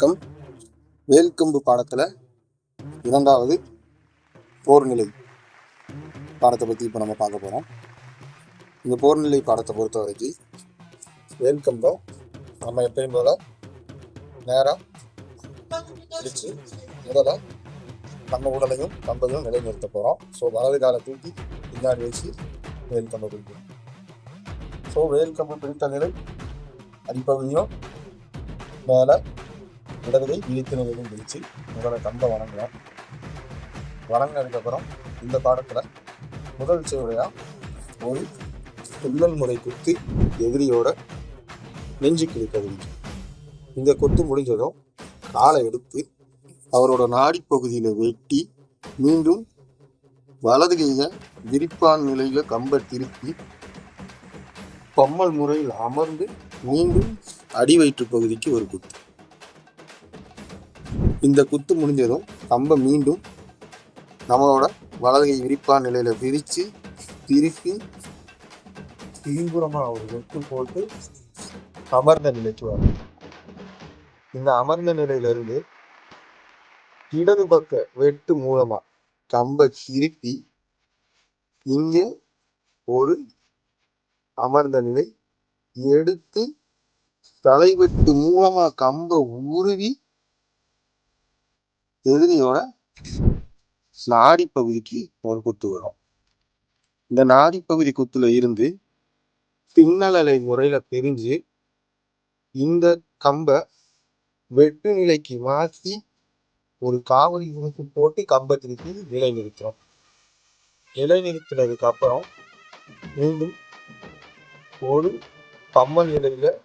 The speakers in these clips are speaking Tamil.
வணக்கம். வேல்கம்பு பாடத்தில் இரண்டாவது போர்நிலை பாடத்தை பற்றி இப்போ நம்ம பார்க்க போகிறோம். இந்த போர்நிலை பாடத்தை பொறுத்த வரைக்கும் வேல்கம்பை நம்ம எப்பயும் போல் நேராக பிடிச்சு முதல்ல நம்ம உடலையும் கம்பையும் நிலைநிறுத்த போகிறோம். ஸோ வலது காலை தூக்கி பின்னாடி வச்சு வேல்கம்பை பிடிக்கும். ஸோ வேல்கம்பு பிடித்த நிலை அடிப்பகுதியும் மேலே இடதுகை இழுத்து நிலையும் பிடிச்சு முதல்ல கம்பை வணங்கலாம். வணங்கினதுக்கப்புறம் இந்த பாடத்தில் முதல் சுவடையாக ஒரு துள்ளல் முறை குத்தி எதிரியோட நெஞ்சு கிழிக்க முடியும். இந்த கொத்து முடிஞ்சதும் காலை எடுத்து அவரோட நாடி பகுதியில் வெட்டி மீண்டும் வலது கையை விரிப்பான் நிலையில் கம்பை திருப்பி பம்மல் முறையில் அமர்ந்து மீண்டும் அடி வயிற்று பகுதிக்கு ஒரு குத்து. இந்த குத்து முடிஞ்சதும் கம்பை மீண்டும் நம்மளோட வலது கை விரிப்பான் நிலையில விரித்து திருப்பி பின்புறமாக ஒரு வெட்டு போட்டு அமர்ந்த நிலைக்கு வரும். இந்த அமர்ந்த நிலையிலிருந்து இடது பக்க வெட்டு மூலமா கம்பை திருப்பி இங்கே ஒரு அமர்ந்த நிலை எடுத்து தலைவெட்டு மூலமா கம்பை உருவி எதிரியோட நாடி பகுதிக்கு ஒரு குத்து வரும். இந்த நாடி பகுதி குத்துல இருந்து பின்னலலை முறையில பிரிஞ்சு இந்த கம்பை வெட்டு நிலைக்கு மாற்றி ஒரு காவடி உறுப்பு போட்டு கம்பை திருப்பி நிலை நிறுத்துறோம். நிலை நிறுத்தினதுக்கு அப்புறம் மீண்டும் ஒரு பம்மல் நிலையில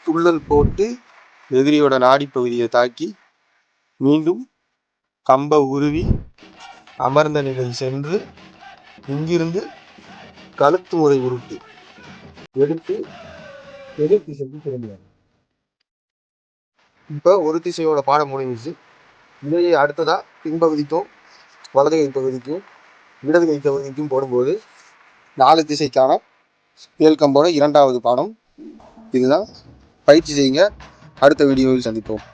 துள்ளல் போட்டு எதிரியோட நாடி பகுதியை தாக்கி மீண்டும் கம்பை உருவி அமர்ந்த நிலை சென்று இங்கிருந்து கழுத்து முறை உருட்டு எடுத்து எதிர் திசைக்கு திரும்பினாங்க. இப்போ ஒரு திசையோட பாடம் முடிஞ்சிச்சு. இதையே அடுத்ததா பின்பகுதிக்கும் வலது கை பகுதிக்கும் இடது கை பகுதிக்கும் போடும்போது 4 திசைக்கான வேல்கம்போட இரண்டாவது பாடம் இதுதான். பயிற்சி செய்யுங்க. அடுத்த வீடியோவில் சந்திப்போம்.